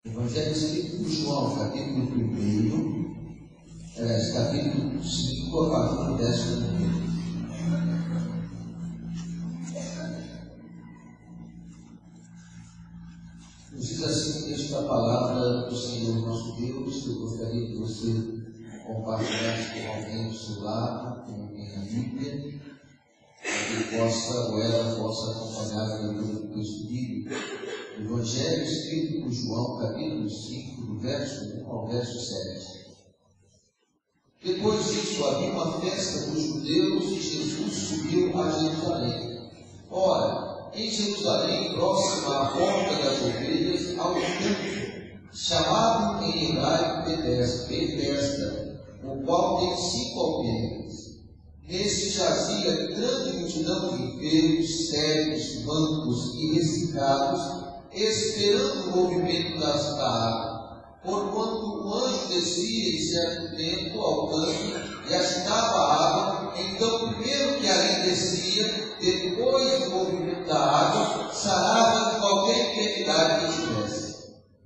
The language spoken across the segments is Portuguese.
Evangelho escrito por João, capítulo 1, capítulo 5, a partir do 10º. Nos diz assim o texto da palavra do Senhor nosso Deus. Eu gostaria que você compartilhasse com alguém do seu lado, com alguém na Bíblia, para que possa ou ela possa acompanhar a leitura do texto bíblico. Evangelho escrito por João, capítulo 5, do verso 1 ao verso 7. Depois disso, havia uma festa dos judeus e Jesus subiu a Jerusalém. Ora, em Jerusalém, próximo à porta das ovelhas, há um templo, chamado em hebraico Betesda, o qual tem 5 alqueires. Neste jazia grande multidão de enfermos, cegos, mancos e ressecados, esperando o movimento da água, porquanto o anjo descia em certo tempo ao tanque e agitava a água. Então, primeiro que ali descia, depois do movimento da água, sarava de qualquer enfermidade que tivesse.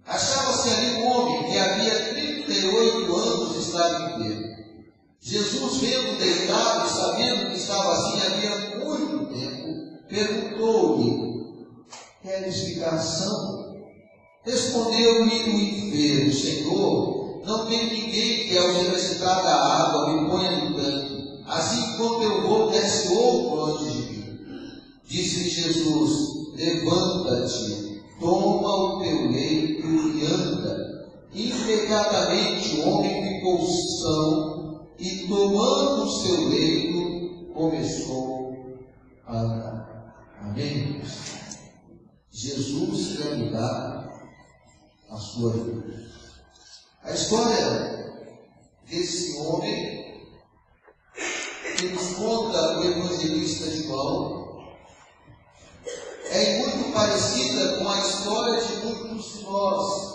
Achava-se ali um homem que havia 38 anos estava enfermo. Jesus, vendo deitado, sabendo que estava assim havia muito tempo, perguntou-lhe: queres ficar são? Respondeu-lhe o enfermo: Senhor, não tem ninguém que ao necessitar da água me ponha no tanque. Assim, quando eu vou, desce outro antes de mim. Disse-lhe Jesus: levanta-te, toma o teu leito e anda. Imediatamente o homem ficou são e, tomando o seu leito, começou a andar. Amém? Jesus quer mudar a sua vida. A história desse homem que nos conta o evangelista João é muito parecida com a história de muitos de nós.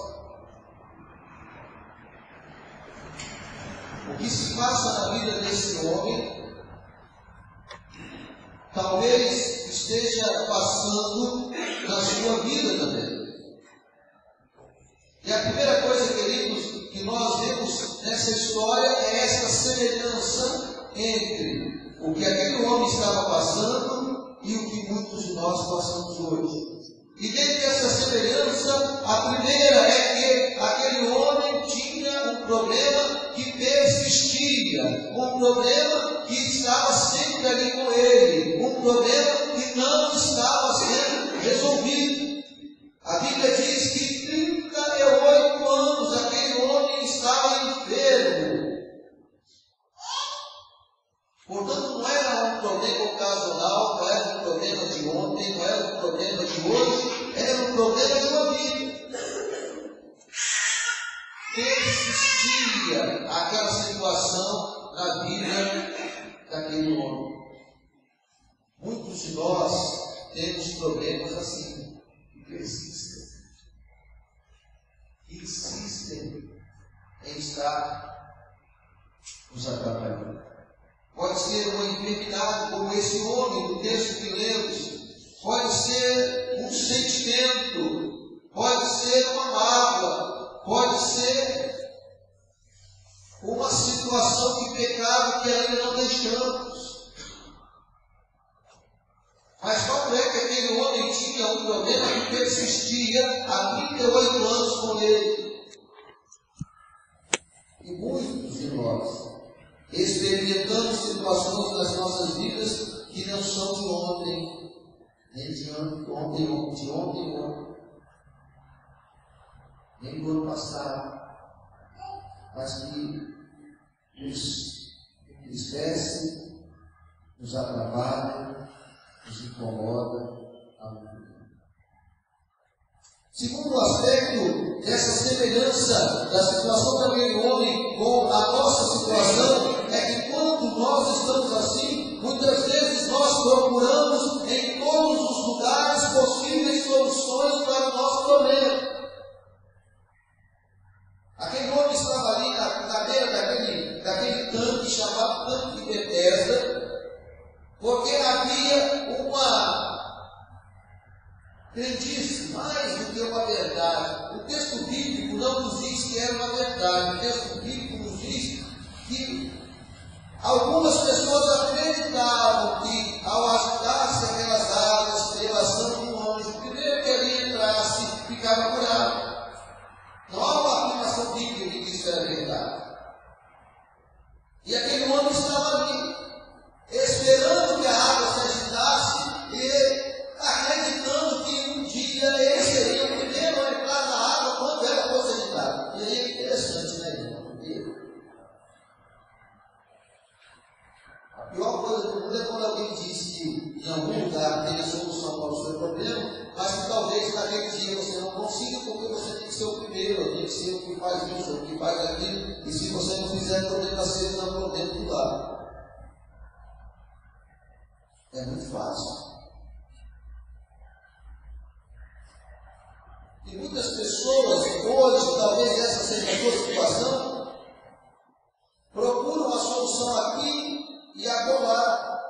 O que se passa na vida desse homem talvez esteja passando na sua vida também. E a primeira coisa, queridos, que nós vemos nessa história é essa semelhança entre o que aquele homem estava passando e o que muitos de nós passamos hoje. E dentro dessa semelhança, a primeira é que aquele homem tinha um problema que persistia, um problema que estava sempre ali com ele, um problema que não estava sendo resolvido. A Bíblia diz que 38 anos aquele homem estava enfermo. Portanto, não era um problema ocasional, não era um problema de ontem, não era um problema de hoje, era um problema de uma vida. Persistia aquela situação na vida daquele homem. Muitos de nós temos problemas assim, que persistem. Insistem em estar nos atrapalhando. Pode ser uma enfermidade, como esse homem do texto que lemos. Pode ser um sentimento. Pode ser uma mágoa. Pode ser uma situação de pecado que ainda não deixamos. Mas fato é que aquele homem tinha um problema que persistia há 38 anos com ele. E muitos de nós experimentamos situações nas nossas vidas que não são de ontem, nem de ontem, nem do ano passado, mas que nos entristece, nos atrapalha, nos incomoda a vida. Segundo aspecto dessa semelhança da situação daquele homem com a nossa situação, é que quando nós estamos assim, muitas vezes nós procuramos em todos os lugares possíveis soluções para o nosso problema. Aquele homem estava ali na beira daquele tanque chamado tanque de Betesda, porque havia uma crendice mais do que uma verdade. O texto bíblico que era uma verdade. O texto bíblico nos diz que algumas pessoas acreditavam que, ao agitar-se aquelas águas pela ação de um anjo, o primeiro que ali entrasse ficava curado. Não há uma afirmação bíblica que isso era verdade. E aquele homem estava ali, esperando que a água se agitasse e acreditando que um dia ele seria o primeiro a entrar na água quando ela fosse agitada. E aí é interessante, né, irmão? A pior coisa do mundo é quando alguém diz que em algum lugar tem a solução para o seu problema, mas que talvez naquele dia você não consiga, porque você tem que ser o primeiro, tem que ser o que faz isso, o que faz aquilo, e se você não fizer, o problema está não por dentro do lado. É muito fácil. E muitas pessoas, hoje, talvez essa seja a sua situação, procuram a solução aqui e acolá.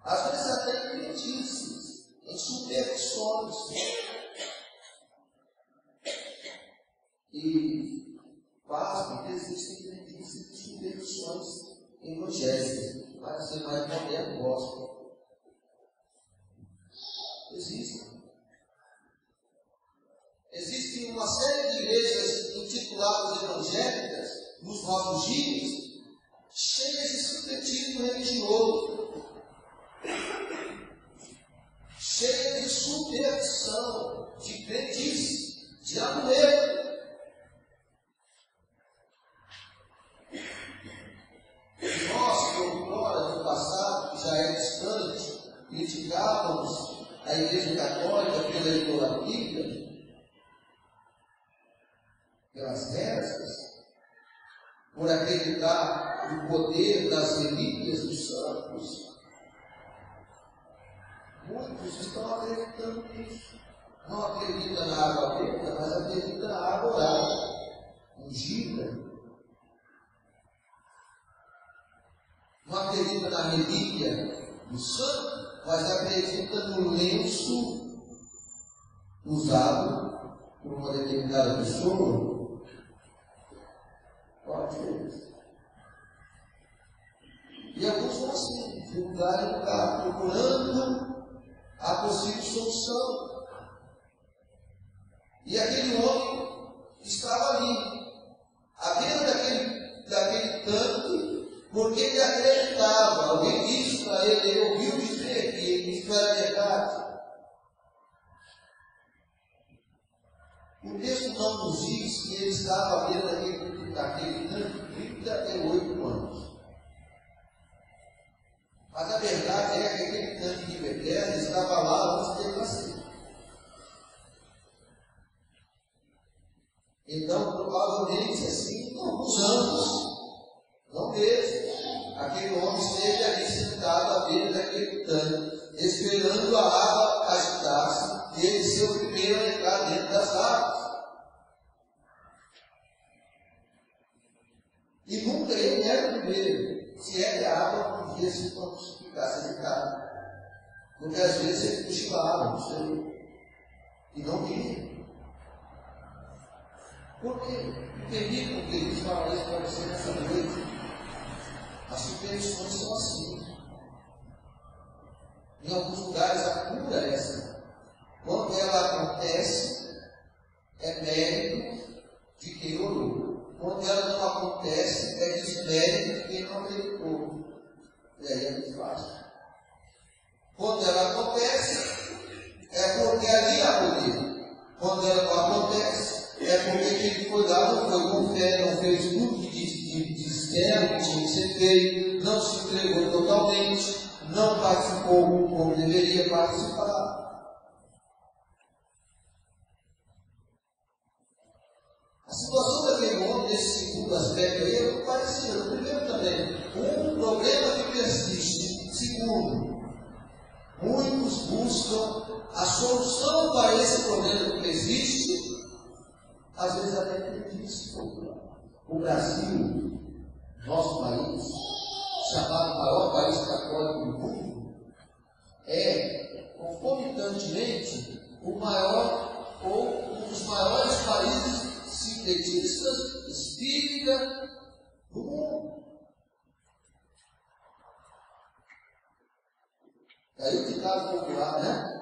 Às vezes até em crendices, em superstições. E pasmem que existem crendices e superstições evangélicas. Vai ser mais moderno, gospel. Existem. Existem uma série de igrejas intituladas evangélicas nos nossos dias, cheias de sincretismo religioso, cheias de superstição, de crendice, de amuleto. Nós, que outrora, no passado, que já é distante, criticávamos a Igreja Católica pela idolatria, pelas rezas, por acreditar no poder das relíquias dos santos. Muitos estão acreditando nisso. Não acreditam na água benta, mas acreditam na água orada, ungida. Não acredita na relíquia do santo, mas acredita no lenço usado por uma determinada pessoa. Pode ser. E alguns são assim, de lugar em lugar, procurando a possível solução. E aquele homem estava ali, à beira daquele tanque, porque ele acreditava. Alguém disse para ele, ele ouviu dizer que isso era verdade. O texto não nos diz que ele estava à beira daquele tanque 38 anos. Mas a verdade é que aquele tanque de Betesda estava lá antes dele nascer. Então, provavelmente, assim, alguns anos, não mesmo, aquele homem esteve ali sentado à beira daquele tanque, esperando a água agitar-se e ele ser o primeiro a entrar dentro das águas. E nunca ele era o primeiro, se é que a água podia se ficasse agitada. Porque às vezes ele cochilava, não sei, e não vinha. Por quê? O perigo que eles falam isso pode ser nessa noite. As superstições são assim. Em alguns lugares a cura é essa. Quando ela acontece, é mérito de quem orou. Quando ela não acontece, é desmérito de quem não acreditou. E aí é muito fácil. Quando ela acontece, é porque ali há poder. Quando ela não acontece, é porque quem foi lá não foi com fé, não fez tudo que disseram que tinha que ser feito, não se entregou totalmente, não participou como deveria participar. A situação daquele homem, nesse segundo aspecto aí, é muito parecida. Primeiro também, um problema que persiste. Segundo, muitos buscam a solução para esse problema que existe, às vezes até acredita. O Brasil, nosso país, chamado maior país católico do mundo, é concomitantemente o maior ou um dos maiores sincretistas, espírita, do mundo. Daí o ditado popular, né?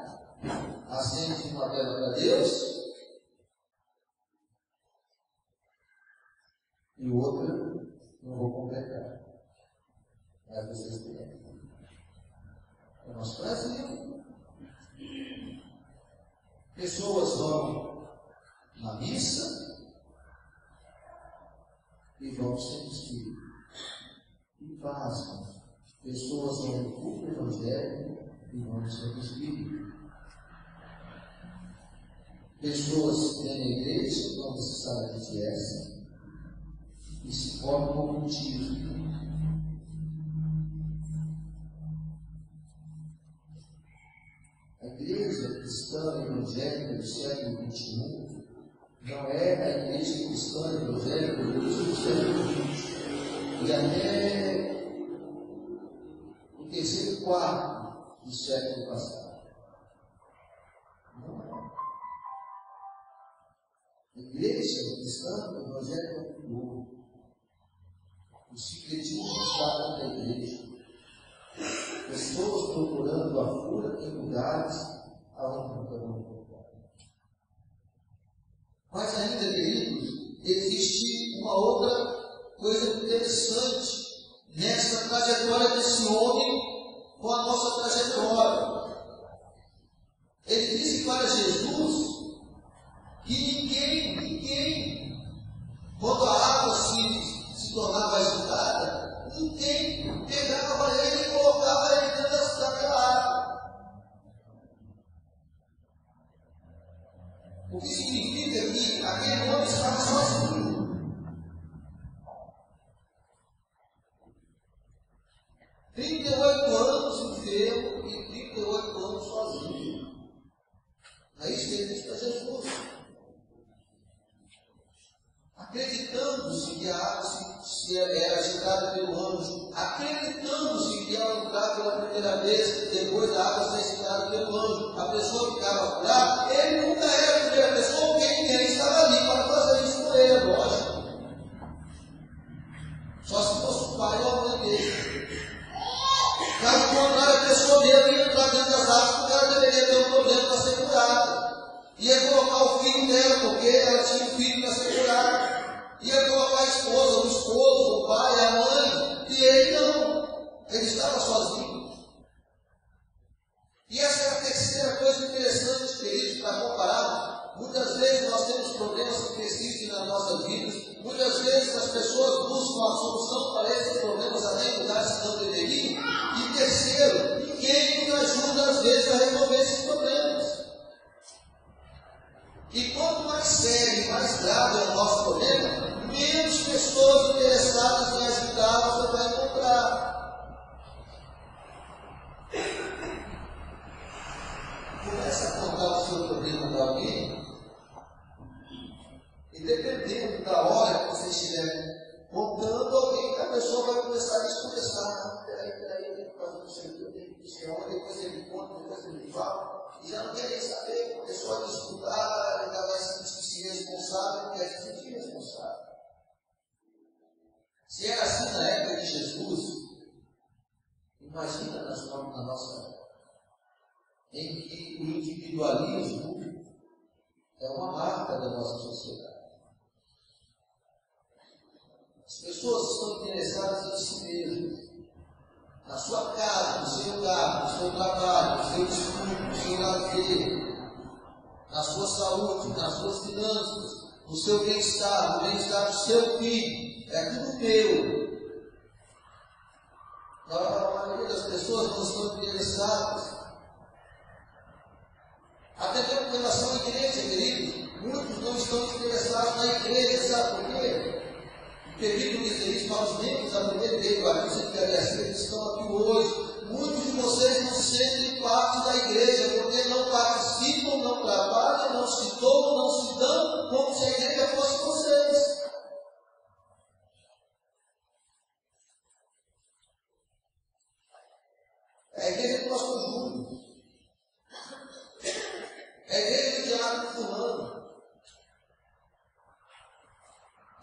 Acende uma vela para Deus e outra não vou completar. Mas vocês têm. É o nosso Brasil. Pessoas vão na missa e vão sem espírito. E vazam. Pessoas vão no culto evangélico e vão sem espírito. Pessoas vêm na igreja, vão necessitar de fiesta e se formam ocultismo. A igreja cristã evangélica do século XXI não é a igreja cristã evangélica do século XX. E até o terceiro quarto do século passado. Não é. A igreja cristã evangélica mudou. O secretismo está dentro da igreja. Pessoas procurando a cura em lugares aonde não procurar. Mas ainda, queridos, existe uma outra coisa interessante nessa trajetória desse homem com a nossa trajetória. Ele disse para Jesus que ninguém, quando a água se tornava agitada, ninguém pegava ele e colocava ele dentro daquela água. O que significa que aquele homem estava sozinho. 38 anos enfermo e 38 anos sozinho. Aí esteve para Jesus. Acreditando-se que a água se era agitada pelo anjo, acreditando-se que ao entrar pela primeira vez, depois da água ser agitada pelo anjo, a pessoa ficava curada, ele nunca era a primeira pessoa, porque ninguém estava ali para fazer isso com ele, lógico. Só se fosse o pai ou a mãe dele. Caso contrário, a pessoa dele ia entrar dentro das águas, porque ela deveria ter um problema para ser curada. Ia colocar o filho dela, porque ela tinha um filho para ser curado. Ia colocar a esposa, o esposo, o pai, a mãe, e ele não. Ele estava sozinho. E essa é a terceira coisa interessante, queridos, para comparar. Muitas vezes nós temos problemas que persistem nas nossas vidas. Muitas vezes as pessoas buscam a solução para esses problemas até em lugares que não deveriam. E terceiro, ninguém nos ajuda às vezes a resolver esses problemas. E quanto mais sério e mais grave é o nosso problema, menos pessoas interessadas em ajudar você vai encontrar. Começa a contar o seu problema para alguém, e dependendo da hora que você estiver contando, alguém, a pessoa vai começar a desconversar. Peraí, eu tenho que fazer não sei o que, eu tenho que buscar onde, depois ele conta, depois ele fala. E já não quer nem saber, a pessoa disputar, ainda vai se sentir responsável, não quer se sentir responsável. Se era assim na época de Jesus, imagina na nossa época, em que o individualismo é uma marca da nossa sociedade. As pessoas estão interessadas em si mesmas. Na sua casa, no seu carro, no seu trabalho, no seu estudo, no seu lazer, na sua saúde, nas suas finanças, no seu bem-estar, no bem-estar do seu filho. É tudo meu. A maioria das pessoas não estão interessadas. Até mesmo com relação à igreja, queridos. Muitos não estão interessados na igreja, sabe por quê? Permito dizer isso para os membros da primeira igreja batista de Cariacica que estão aqui hoje. Muitos de vocês não se sentem parte da igreja, porque não participam, não trabalham, não se tomam, não se dão, como se a igreja fosse vocês. É a igreja do pastor Júlio. É a igreja do diácono fulano.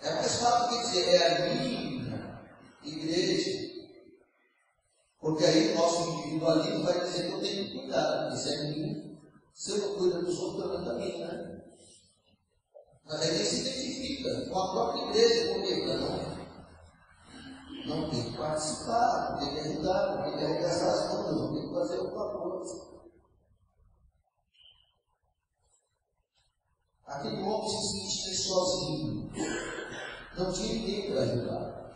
É mais fácil que dizer, é a minha igreja. Porque aí o nosso individualismo vai dizer que eu tenho que cuidar, isso é minha. Se eu não cuido dos outros, eu também, né? Mas aí ele se identifica com a própria igreja, porque não tem que participar, não tem que ajudar, não tem que arregaçar as mãos, não tem que fazer alguma coisa. Aquele homem se sentia sozinho, não tinha ninguém para ajudar.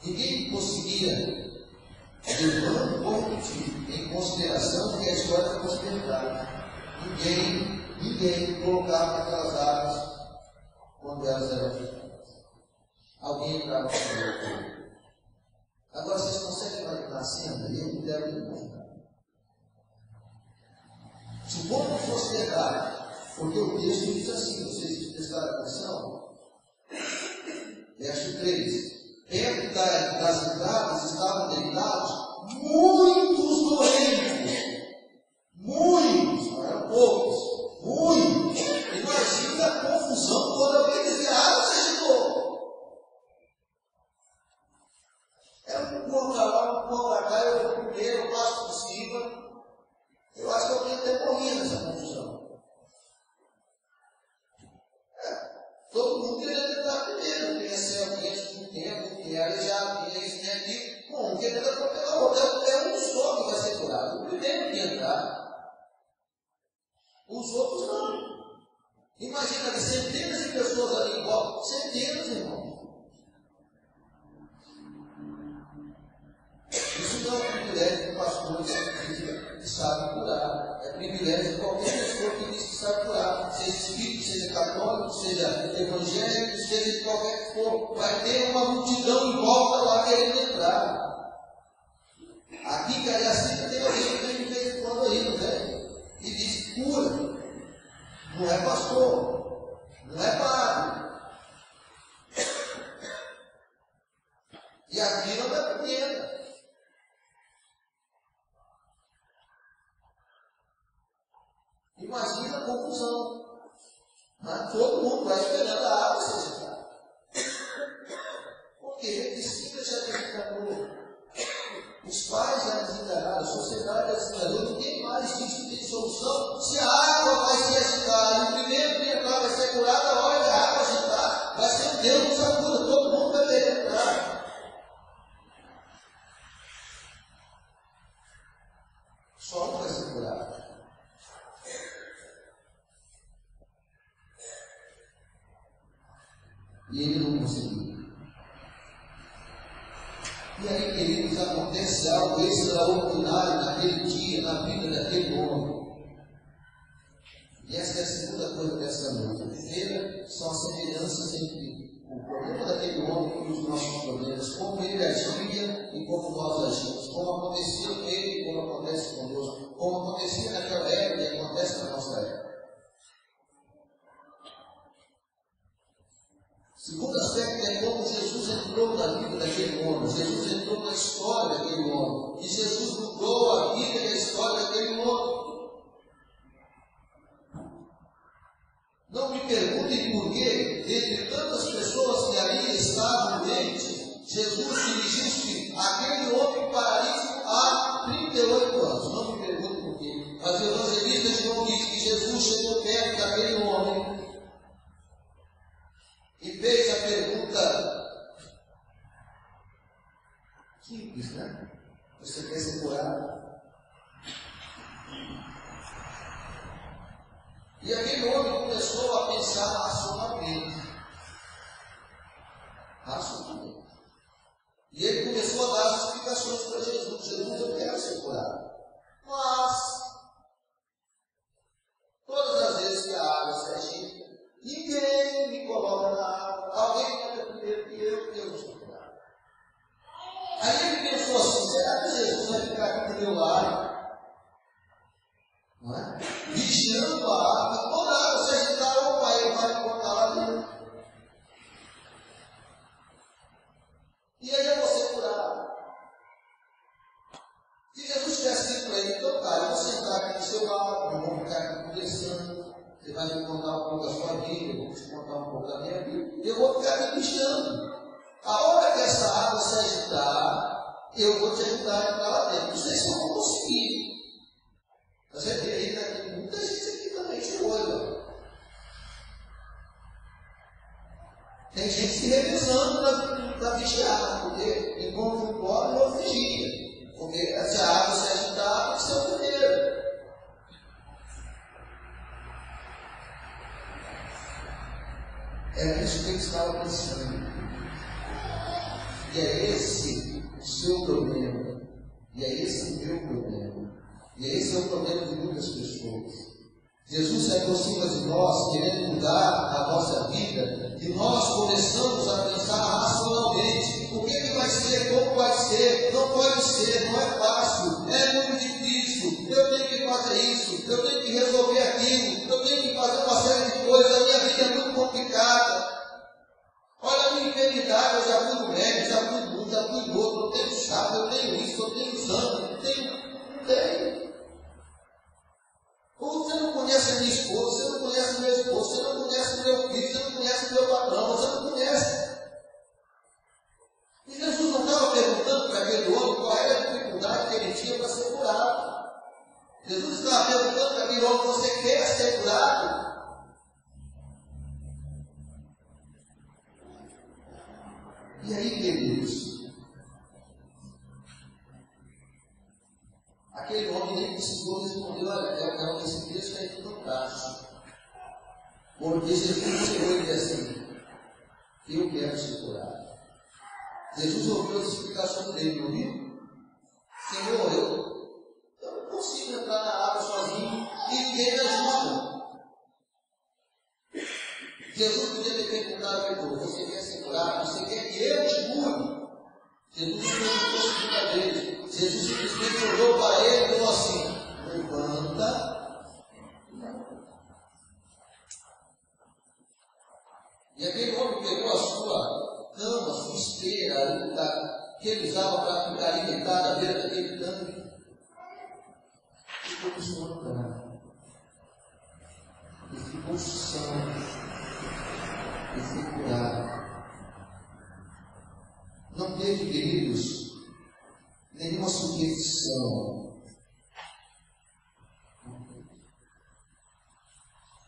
Ninguém conseguia levar um ponto em consideração que a história fosse verdade. Ninguém colocava aquelas águas quando elas eram fechadas. Alguém entrava no outro. Agora vocês conseguem imaginar a cena? Eu não quero imaginar. Se o povo fosse verdade, porque o texto diz assim, vocês prestaram atenção? Verso 3. Perto das entradas estavam deitados muitos doentes. Muitos, não eram poucos. Muitos. Imagina a confusão quando alguém dizia, você chegou. É um pouco para lá, um pouco para cá, eu vou primeiro, eu passo por cima. Eu acho que alguém até morria nessa confusão. Todo mundo querendo entrar primeiro, quem é cego, quem é surdo, quem é aleijado, quem é isso, quem é aquilo. Bom, querendo atropelar o outro. É um só que vai ser curado. O primeiro que entrar. Os outros não. Imagina ali, centenas de pessoas ali em volta. Centenas, irmão. Isso não é privilégio do pastor que sabe curar. É privilégio de qualquer pessoa que diz que sabe curar. Seja espírito, seja católico, seja evangélico, seja de qualquer que for. Vai ter uma multidão em volta lá querendo entrar. Aqui em Cariacica tem alguém que vem de vez em quando aí, não vem? E diz cura. Não é pastor. Não é padre. E aqui não é pequena. Imagina a confusão. Mas todo mundo vai esperando a água ser secada. Porque ele já desencanou. Os pais já desenganaram, a sociedade já desenganou. Ninguém mais diz que tem solução. Se a água vai se agitar, e o primeiro que entrar vai ser curado, a hora que a água agitar, vai ser o Deus que nos ajuda. Todo mundo vai querer entrar. Só um vai ser curado. E ele não conseguiu. E aí, queridos, acontece algo extraordinário naquele dia, na vida daquele homem. E essa é a segunda coisa dessa noite. A primeira são as semelhanças entre o problema daquele homem e os nossos problemas, como ele agia e como nós agimos, como acontecia com ele e como acontece conosco, como acontecia naquela época e acontece na nossa época. Segundo aspecto é como Jesus entrou na vida daquele homem, Jesus entrou na história daquele homem, e Jesus mudou a vida e a história daquele homem. Não me perguntem por quê, dentre tantas pessoas que ali estavam doentes, Jesus dirigiu-se àquele homem paralítico há 38 anos. Não me perguntem por quê, mas o evangelista João diz que Jesus chegou perto daquele homem e fez a pergunta simples, né? Você quer ser curado? E aquele homem começou a pensar racionalmente. E ele começou a dar as explicações para Jesus. Jesus, eu quero ser curado. Mas, todas as vezes que a água se agita, ninguém me coloca na água. Alguém entra primeiro que eu não sou curado. Aí ele pensou assim, será que Jesus vai ficar aqui do meu lado? Não é? Vigiando a água, toda a água se agitar, opa, ele vai me botar lá dentro. E aí eu vou ser curado. Se Jesus tivesse dito para ele, então tá, eu vou sentar aqui do seu lado, nós vamos ficar aqui conversando. Você vai me contar um pouco da sua vida, eu vou te contar um pouco da minha vida, eu vou ficar me vigiando. A hora que essa água se agitar, eu vou te ajudar a entrar lá dentro. Não sei se eu vou conseguir. Você vê aí, tem muita gente aqui também de olho. Tem gente se revezando para vigiar, porque enquanto um dorme, o outro vigia. Porque se a água se agitar, tem que ser o primeiro. É isso que ele estava pensando. E é esse o seu problema. E é esse o meu problema. E esse é o problema de muitas pessoas. Jesus se aproxima de nós, querendo mudar a nossa vida, e nós começamos a pensar racionalmente. O que vai ser? Como vai ser? Não pode ser, não é fácil, é muito difícil. Eu tenho que fazer isso, eu tenho que resolver aquilo, eu tenho que fazer uma série de coisas, a minha vida é muito complicada. Olha a minha enfermidade, eu já fui no médico, já fui no já fui no outro, eu tenho chave, eu tenho isso, eu tenho exame, eu tenho. Não tenho. Ou você não conhece a minha esposa, você não conhece o meu esposo, você não conhece o meu filho, você não conhece o meu patrão, você não conhece. E Jesus não estava perguntando para aquele homem qual era a dificuldade que ele tinha para ser curado. Jesus estava perguntando para aquele homem: você quer ser curado? E aí, queridos, aquele homem nem precisou responder: olha, esse texto é fantástico. Porque Jesus chegou e disse assim: eu quero ser curado. Jesus ouviu as explicações dele, não viu? Senhor, eu não consigo entrar na água sozinho e ninguém me ajuda. Jesus podia ter perguntado a ele: você quer ser curado? Você quer que eu te cure? Jesus não perguntou a segunda vez. Jesus simplesmente olhou para ele e falou assim: levanta. E aquele homem pegou a sua cama, a sua esteira, que ele usava para ficar alimentado à beira daquele tanque, e começou a andar. Ele ficou são, ele foi curado. Não teve, queridos, nenhuma superstição.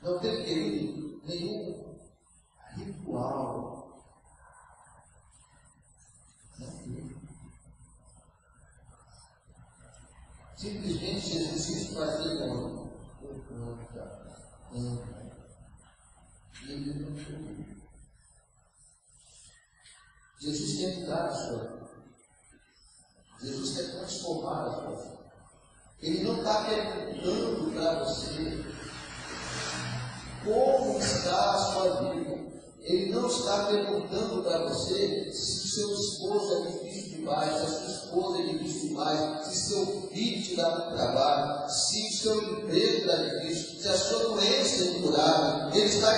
Não teve, querido, nenhum ritual. Simplesmente Jesus quis fazer com e ele não foi. Jesus quer mudar a sua vida. Jesus quer transformar a sua vida. Ele não está perguntando para você como está a sua vida. Ele não está perguntando para você se o seu esposo é difícil demais, se a sua esposa é difícil demais, se seu filho te dá muito trabalho, se o seu emprego está difícil, se a sua doença é incurável. Ele está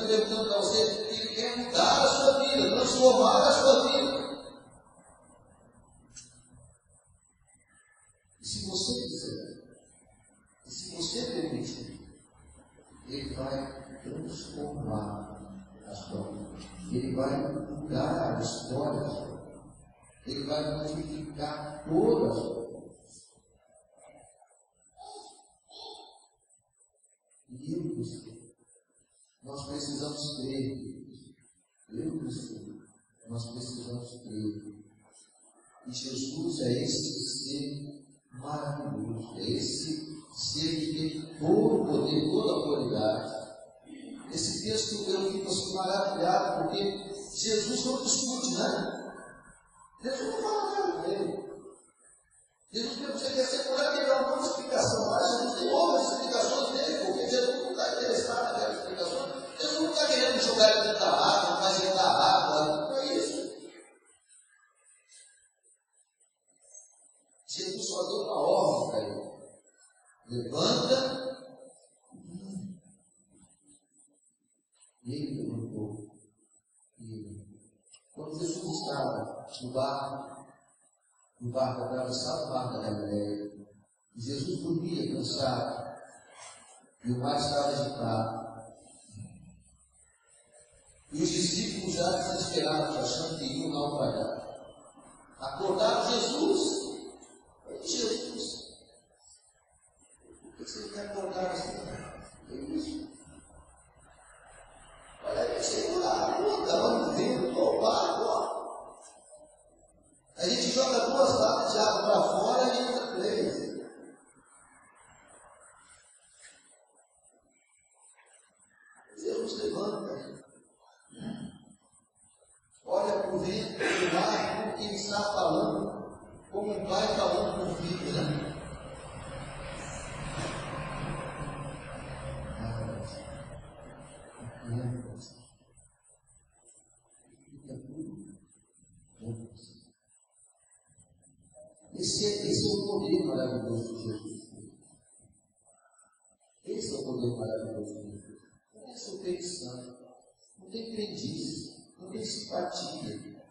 perguntando para você que ele quer mudar a sua vida, transformar a sua vida. E se você quiser, e se você permitir, ele vai transformar a sua vida. Ele vai mudar a história da sua vida. Ele vai modificar toda a sua vida. E eu e você, nós precisamos crer. Eu e você, nós precisamos crer. E Jesus é esse ser maravilhoso, é esse ser que tem todo o poder, toda a autoridade. Esse texto eu fico assim maravilhado, porque Jesus não discute, né? Jesus não fala nada com ele. Jesus pergunta: você quer ser curado? Ele dá uma explicação, mas Jesus tem outras explicações dele, porque Jesus não está interessado naquelas explicações. Jesus não está querendo jogar ele dentro da água, não vai dentro da água, não é isso. Jesus só deu uma ordem para ele: levanta. E ele levantou. Quando Jesus estava no barco atravessado o mar da Galileia, Jesus dormia cansado. E o mar estava agitado. E os discípulos já desesperados, achando que iriam naufragar. Acordaram Jesus. Jesus, por que vocês me acordaram assim? Que isso? Olha aí, chegou na rua, estava vendo, estou barco. A gente joga 2 latas de água para fora e entra 3. Jesus levanta, olha para o vento, para o mar, como que ele está falando, como um pai falando com o filho, né? Esse é o poder maravilhoso de Jesus. Esse é o poder maravilhoso de Jesus. Não é superstição, não tem crendice, não tem simpatia.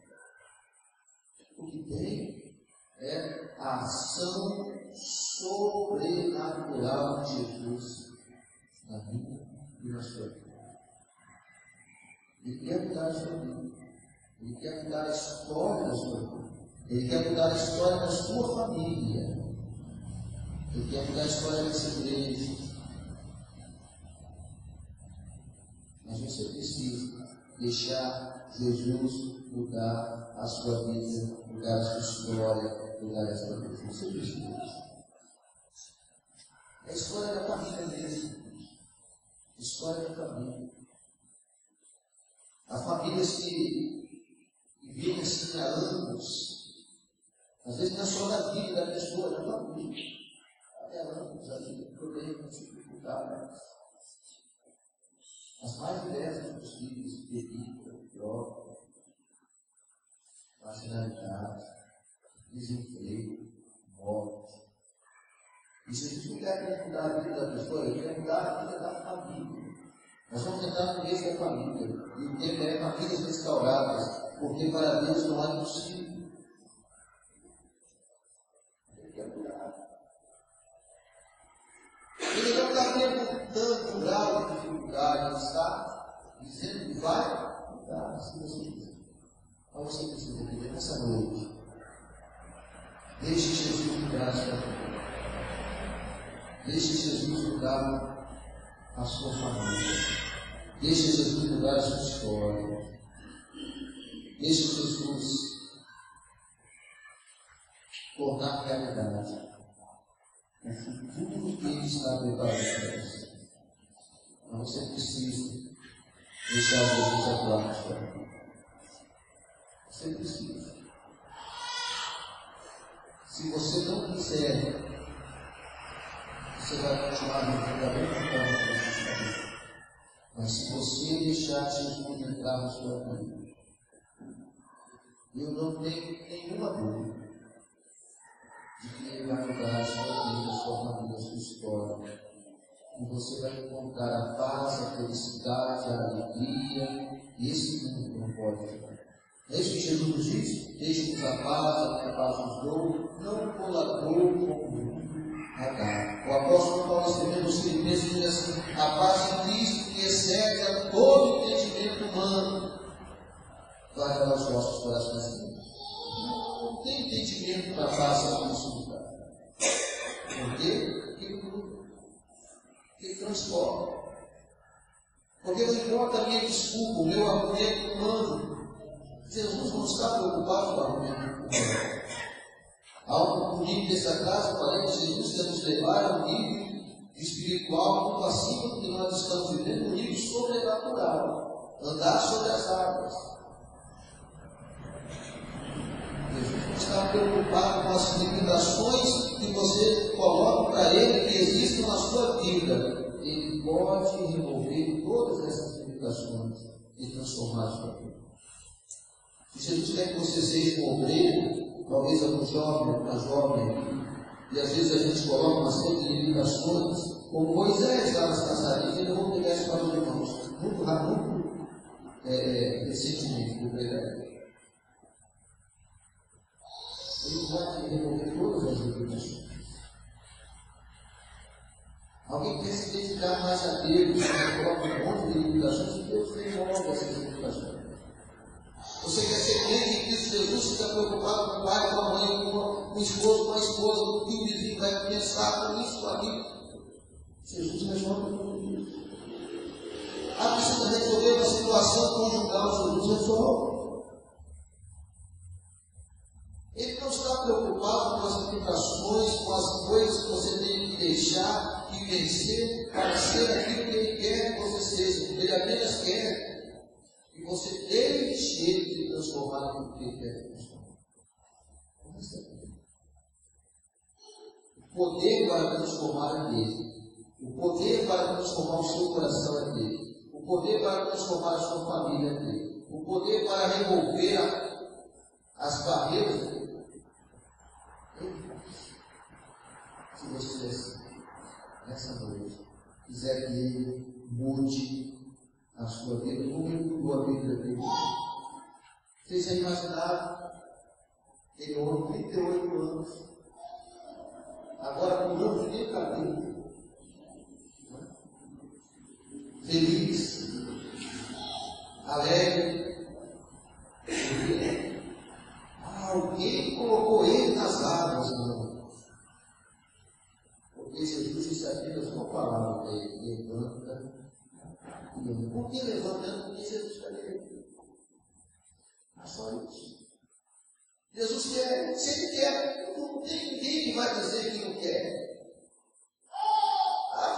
O que tem é a ação sobrenatural de Jesus na minha e na sua vida. Ele quer mudar a sua vida. Ele quer mudar a história da sua vida. Ele quer mudar a história da sua família. Ele quer mudar a história dessa igreja. Mas você precisa deixar Jesus mudar a sua vida, mudar a sua história, mudar a sua vida. Você precisa. É a história da família mesmo. A história da família. Há famílias que vivem assim há anos. Às vezes não é só da vida da pessoa, da família. Há anos ali, problemas, dificuldades. As mais diversas possíveis, bebida, droga, marginalidade, desemprego, morte. E se a gente não quer mudar a vida da pessoa, ele quer mudar a vida da família. Nós vamos entrar no mês da família. E o tema é famílias restauradas, porque para Deus não é impossível. Ele quer mudar. Ele não está perguntando o grau de dificuldade, ele está dizendo que vai mudar, se você quiser. Mas você precisa entender nessa noite. Deixe Jesus mudar a sua vida. Deixe Jesus mudar a sua família. Deixe Jesus mudar a sua história. Deixe Jesus tornar realidade o futuro que Ele está preparando para você. Mas você precisa deixar Jesus atuar na sua vida. Você precisa. Se você não quiser, você vai continuar vivendo da mesma forma que você está vivendo. Mas se você deixar Jesus entrar na sua vida, eu não tenho nenhuma dúvida de que Ele vai mudar a sua vida, a sua família, a sua história. E você vai encontrar a paz, a felicidade, a alegria. E esse mundo não pode ficar. É isso que Jesus nos diz? Deixe-nos a paz, a minha paz nos dou, não colaborou com o mundo a dar. O apóstolo Paulo escrevendo aos Filipenses diz assim: a paz de Cristo que excede a todo entendimento humano guardará os vossos corações. Não tem entendimento para a paz sem Cristo. Por quê? Porque ele muda. Ele transforma. Porque não importa a minha desculpa, o meu argumento humano. Jesus não está preocupado com o argumento humano. Algo bonito dessa casa, falei que Jesus quer nos levar a um nível espiritual muito acima do que nós estamos vivendo, um nível sobrenatural. Andar sobre as águas. Jesus não está preocupado com as limitações que você coloca para Ele, que existem na sua vida. Ele pode remover todas essas limitações e transformar a sua vida. Se Jesus quer que você seja um obreiro, talvez algum jovem, uma jovem, e às vezes a gente coloca uma série de limitações, como Moisés lá nas caçarias, eu vou pegar isso para os irmãos, muito rápido, recentemente, do pregador. Ele vai remover todas as limitações. Alguém quer se ficar mais ateus, coloca um monte de limitações, e Deus remove essas limitações. Você quer ser crente em Cristo Jesus, você está preocupado com o pai, com a mãe, com o esposo, com a esposa, com o que o vizinho vai pensar, com isso, com aquilo. Jesus resolve tudo isso. Precisa resolver uma situação conjugal, Jesus resolve. Ele não está preocupado com as limitações, com as coisas que você tem que deixar e vencer para ser aquilo que Ele quer que você seja. Ele apenas quer que você deixe Ele se transformar naquilo que Ele quer transformar. O poder para transformar é dele. O poder para transformar o seu coração é dele. O poder para transformar a sua família é dele. O poder para remover as barreiras é dele. Se você, nessa noite, quiser que Ele mude a sua vida, como Ele mudou a vida dele. Vocês já imaginaram? Ele orou 38 anos. Agora, com um novo de cabelo. Feliz, alegre. Alguém colocou ele nas águas, não. Porque Jesus disse apenas uma palavra para ele: levanta. Por que levantando? Porque Jesus está aqui. É só isso. Jesus quer, se Ele quer, não tem ninguém que vai dizer que não quer.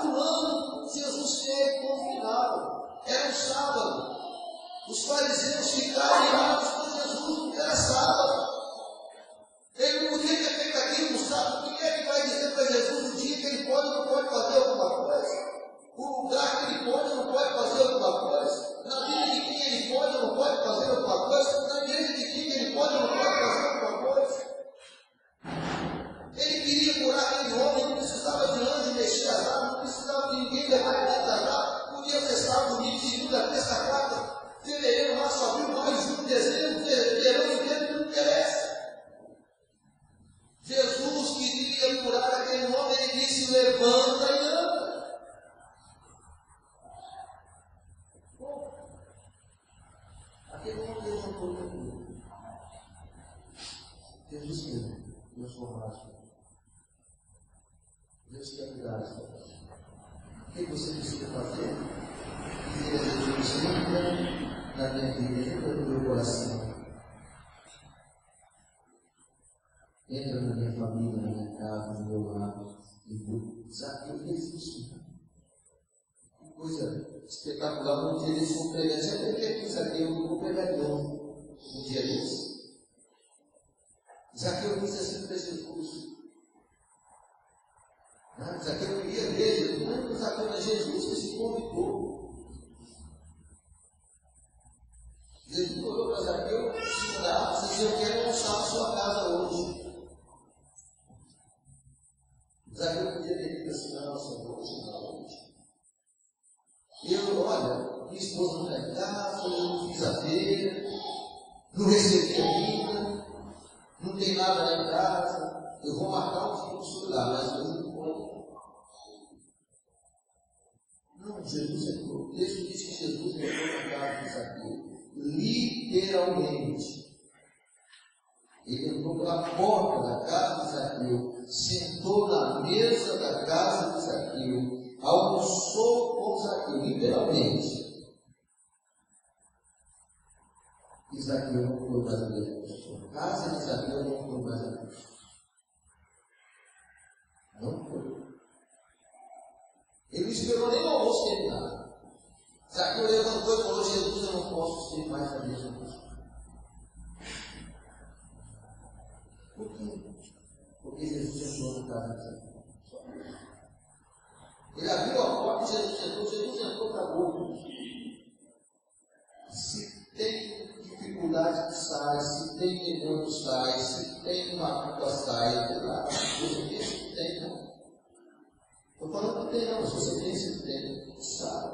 Fulano, Jesus quer confinado. Era um sábado. Os fariseus ficaram irados com Jesus porque era sábado. Ele não podia ter feito aquilo no sábado. O que é que vai dizer para Jesus o dia que ele pode ou não pode fazer alguma coisa? O lugar que ele pode ou não pode fazer alguma coisa? Na vida de quem ele pode ou não pode fazer alguma coisa? Na igreja de quem ele pode ou não pode fazer alguma coisa? Ele queria curar aquele homem, não precisava de anjo mexer as águas, não precisava de ninguém levar dentro das águas. Podia ser sábado, domingo, segunda, terça, quarta, fevereiro, março, abril, maio, junho, dezembro, verão, não interessa. Jesus queria curar aquele homem, ele disse: levanta e anda. Aquele homem levantou e andou. Jesus quer transformar a sua vida. Deus quer cuidar da sua vida. O que você precisa fazer? Dizer a Jesus: entra na minha vida, entra no meu coração. Entra na minha família, na minha casa, no meu lar. Zaqueu fez isso. Que coisa espetacular. Um dia eles vão pregar. Já peguei aqui Zaqueu, não vou pregar de novo. Um dia desse. Zaqueu disse assim para Jesus. Zaqueu queria ver Jesus. Não, Zaqueu, mas Jesus que se convidou. Jesus olhou para Zaqueu e disse: eu quero almoçar na sua casa hoje. Zaqueu podia ter dito assim: não, hoje não, hoje. Olha, minha esposa não é em casa, eu não fiz a feira, não recebi ainda, não tem nada lá em casa, eu vou marcar um fluxo lá, mas eu não vou. Não, Jesus entrou. O texto diz que Jesus entrou na casa de Zaqueu, literalmente. Ele entrou pela porta da casa de Zaqueu, sentou na mesa da casa de Zaqueu, almoçou com Zaqueu, literalmente. E Zaqueu não foi mais a mesma pessoa. A casa de Zaqueu não foi mais a mesma pessoa. Não foi. Ele não esperou nem o almoço terminar. Zaqueu levantou e falou: Jesus, eu não posso ser mais a mesma pessoa. Por quê? Porque Jesus entrou na casa de Zaqueu. Ele abriu a porta e Jesus entrou para dentro. Se tem dificuldade, sai. Se tem demônio, sai. Se tem uma culpa, sai. Você pensa que tem, não? Estou falando que tem, não. Se você pensa que tem, sai.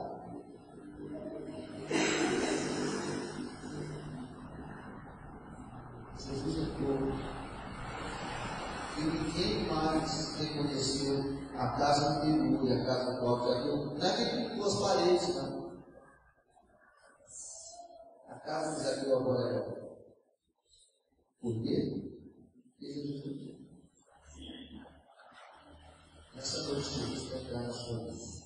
Jesus entrou. E ninguém mais reconheceu a casa do peru e a casa do pobre, já viu? Não é que tem duas paredes, não. A casa de Zaqueu agora é por quê? Porque Jesus fez. Nessa noite, Jesus quer entrar na sua vida.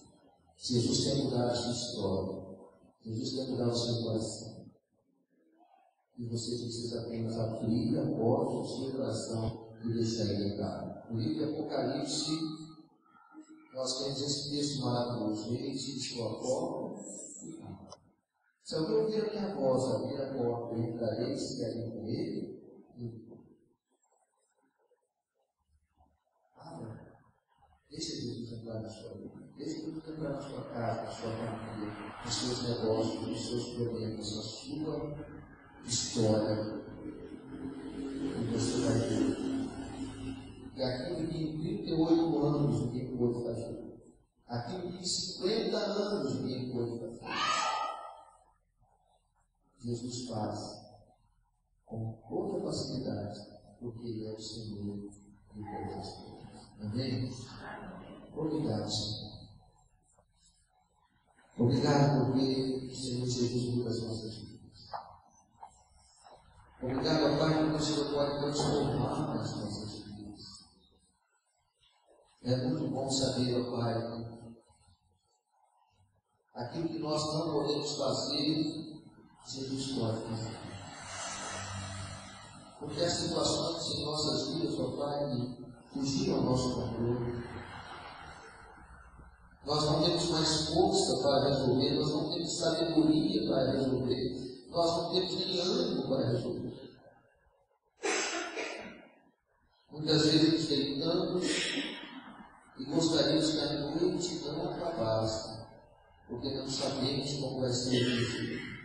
Jesus quer mudar a sua história. Jesus quer mudar o seu coração. E você precisa apenas abrir a porta do seu coração e deixar ele entrar. No livro de Apocalipse, nós temos esse texto maravilhoso. Ele diz sua porta. Se alguém ouvir a minha voz, abrir a porta, eu entrarei, se querem com ele. Deixa Jesus entrar na sua vida. Deixa Jesus entrar na sua casa, na sua família, nos seus negócios, nos seus problemas, na sua história. E você vai ver. E aquilo que em 38 anos ninguém pôde fazer. Aquilo que em 50 anos ninguém pôde fazer. Jesus faz com toda facilidade, porque Ele é o Senhor de todas as coisas. Amém? Obrigado, Senhor. Obrigado porque o Senhor Jesus muda as nossas vidas. Obrigado, Pai, porque o Senhor pode transformar as nossas vidas. É muito bom saber, ó Pai, aquilo que nós não podemos fazer, Jesus pode fazer. Porque as situações em nossas vidas, ó Pai, fugiram ao nosso controle. Nós não temos mais força para resolver, nós não temos sabedoria para resolver, nós não temos nem ânimo para resolver. Muitas vezes nos deitamos e gostaríamos que a noite não acabasse, porque não sabemos como vai ser o dia.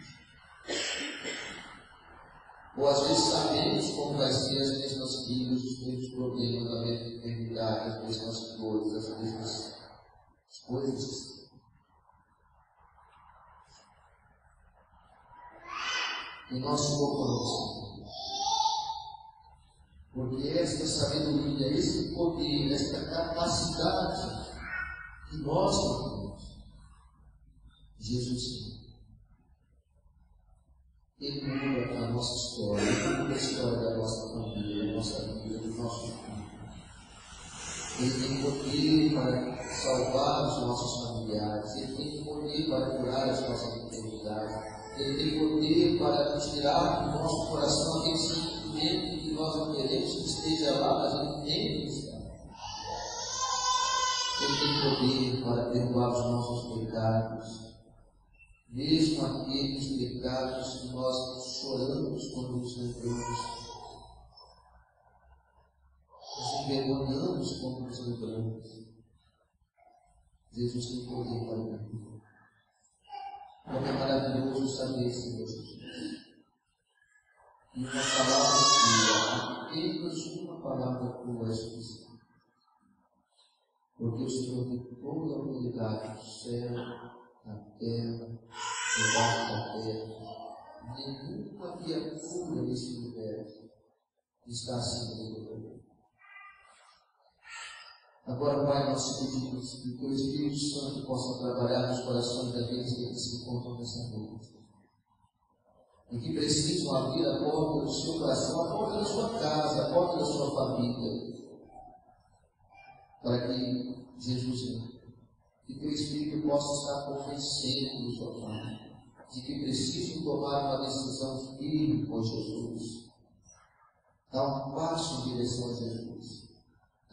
Ou às vezes sabemos como vai ser as mesmas filhas, os mesmos problemas, a mesma enfermidade, as mesmas coisas, as mesmas coisas. E nós louvamos, porque esta sabedoria, esse poder, esta capacidade que nós temos, Jesus tem. Ele muda a nossa história, ele muda a história da nossa família, da nossa vida, do nosso filho. Ele tem poder para salvar os nossos familiares, ele tem poder para curar as nossas enfermidades, ele tem poder para tirar do nosso coração aquele sentimento que nós não queremos que esteja lá, mas ele tem que estar. Ele tem poder para perdoar os nossos pecados, mesmo aqueles pecados que nós choramos quando nos lembramos, nos envergonhamos quando nos lembramos. Jesus tem poder para perdoar. Como é maravilhoso saber, Senhor Jesus. E uma palavra tua, apenas uma palavra tua é suficiente. Porque o Senhor tem toda a autoridade do céu, na terra, debaixo da terra. Nenhuma criatura nesse universo está acima do teu. Agora, Pai, nós te pedimos que o Espírito Santo possa trabalhar nos corações daqueles que se encontram nessa noite. E que precisam abrir a porta do seu coração, a porta da sua casa, a porta da sua família, para que Jesus entre. Que teu Espírito possa estar convencendo-os, ó Pai, de que precisam tomar uma decisão firme com Jesus. Dá um passo em direção a Jesus,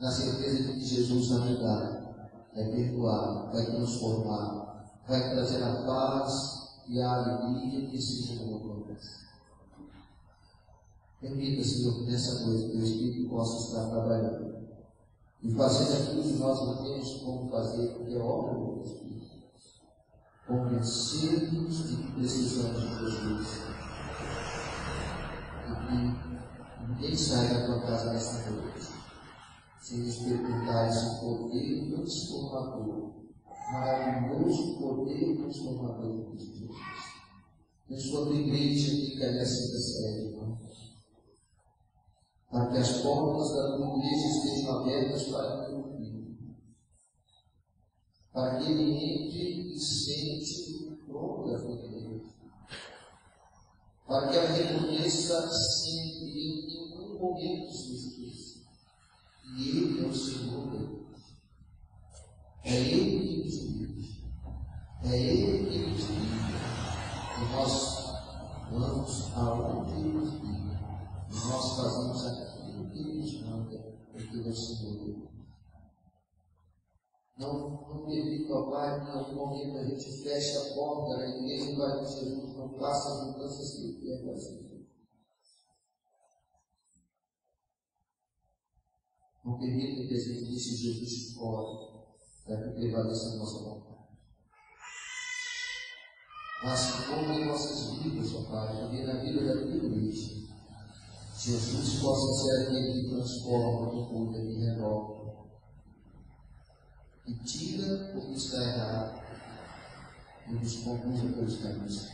na certeza de que Jesus vai mudar, vai perdoar, vai transformar, vai trazer a paz e a alegria que seja uma promessa. Permita, Senhor, que nessa noite o teu Espírito possa estar trabalhando e fazendo aquilo que nós não temos como fazer, porque é obra do teu Espírito. Convencer-nos de que precisamos de Jesus. E que ninguém sai da tua casa nessa noite sem experimentar esse poder transformador, maravilhoso poder transformador de Jesus. Abençoa a tua igreja que quer assim recebe, irmãos, para que as portas da tua igreja estejam abertas para o teu filho, para que ele entre e sente o pronto da família, para que ela reconheça sempre em nenhum momento Jesus. E Ele é o Senhor Deus. É Ele que nos vive. É Ele que nos vive. E nós vamos aonde Ele nos vive. E nós fazemos aquilo que Ele nos manda, porque Ele é o Senhor Deus. Não permita, ó Pai, que em algum momento a gente feche a porta da igreja e vai dizer, Jesus, não faça as mudanças que Ele quer fazer. Não permita que a gente deixe Jesus de fora, para que prevaleça a nossa vontade. Mas que como em nossas vidas, ó Pai, também na vida da tua igreja, Jesus possa ser aquele que transforma, que cuida, que renova, e tira o que está errado e nos conduz pelos caminhos.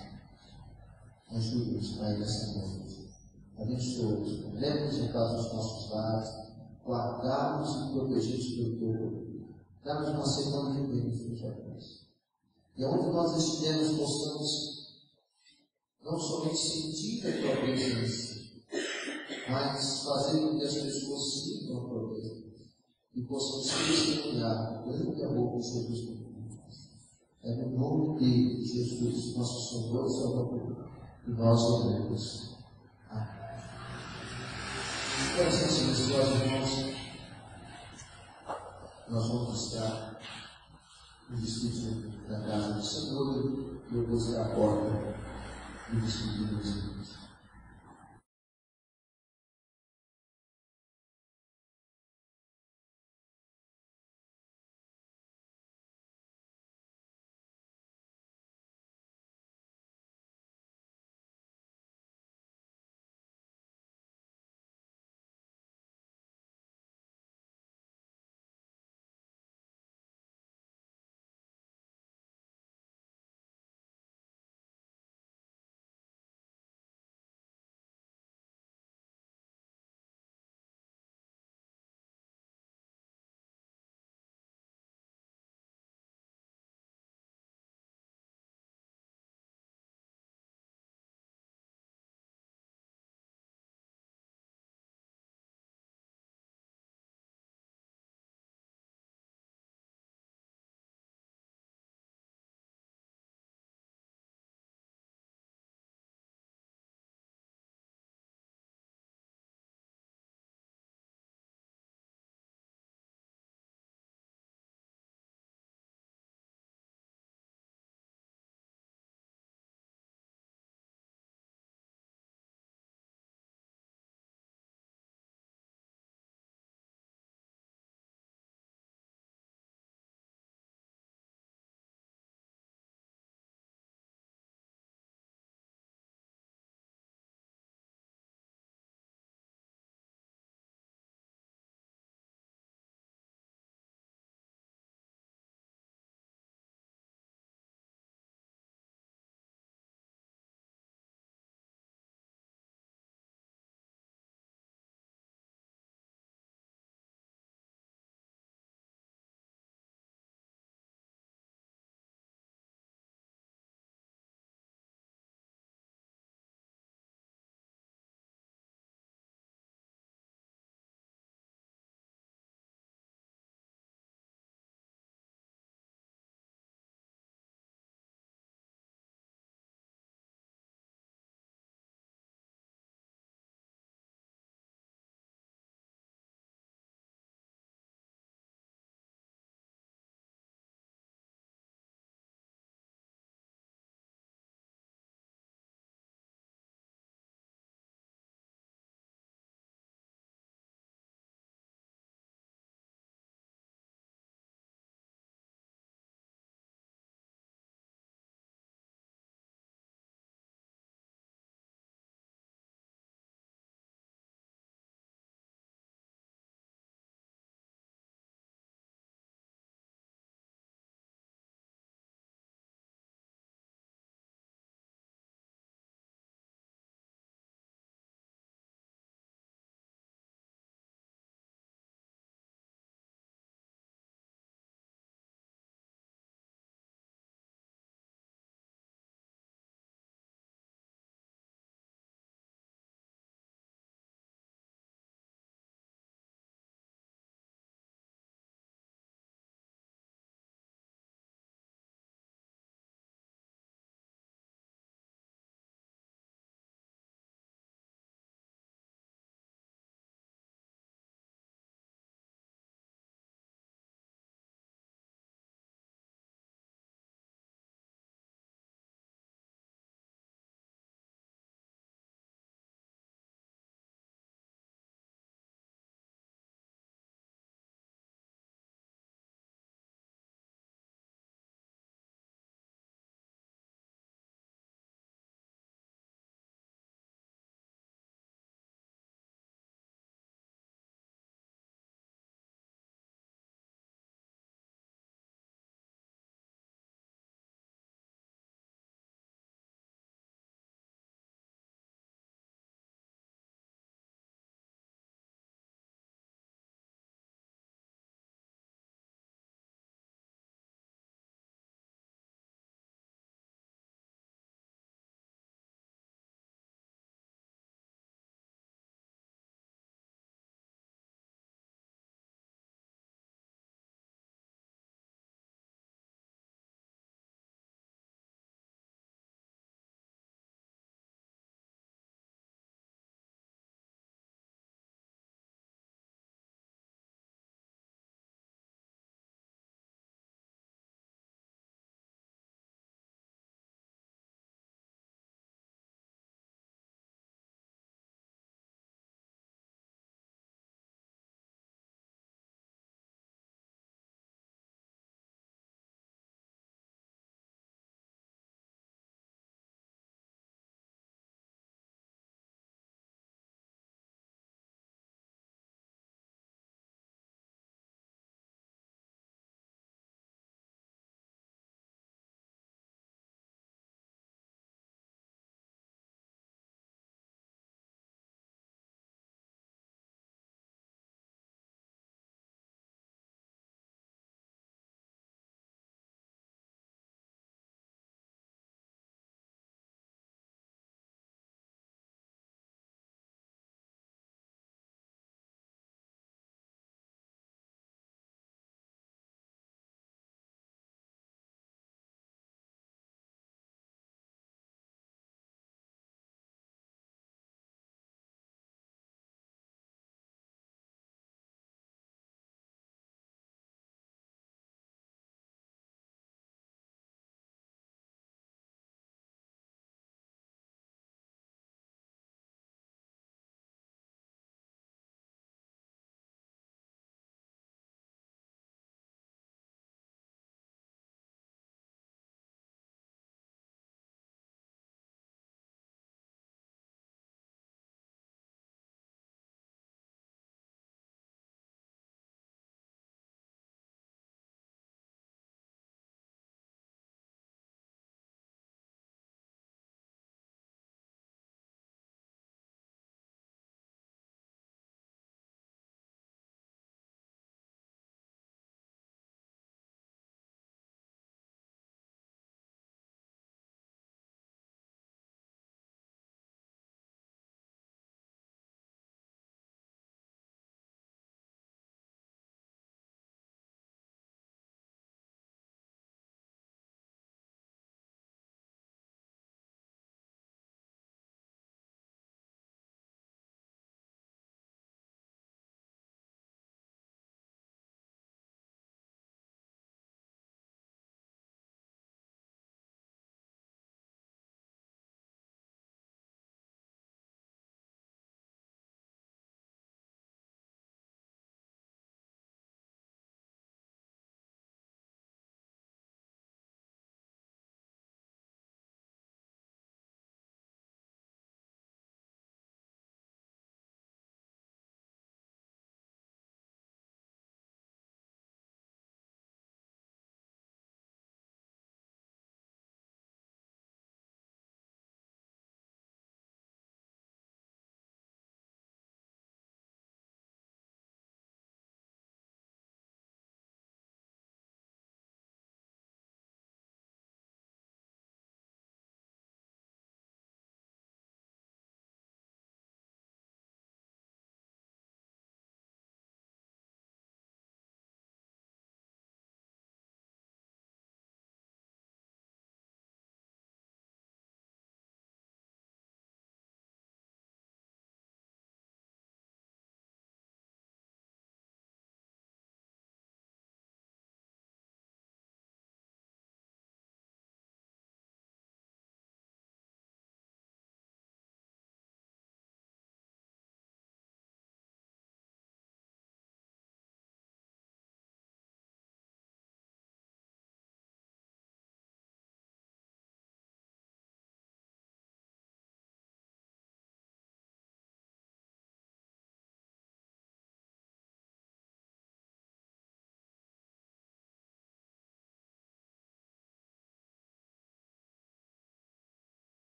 Ajuda-nos, Pai, nessa noite. Abençoa-nos, leva-nos em paz os nossos lares, guardar-nos e proteger-nos pelo teu poder. Dá-nos uma semana de bênçãos, ó Deus. E onde nós estivermos, possamos não somente sentir a tua presença, mas fazer com que as pessoas sintam a tua presença. E possamos testemunhar o grande amor que Jesus tem. É no nome de Jesus, nosso Senhor e Salvador, que nós oramos. Amém. Então, assim, meus irmãos, nós vamos estar no despedir da casa do Senhor e eu vou ser a porta e despedir dos irmãos.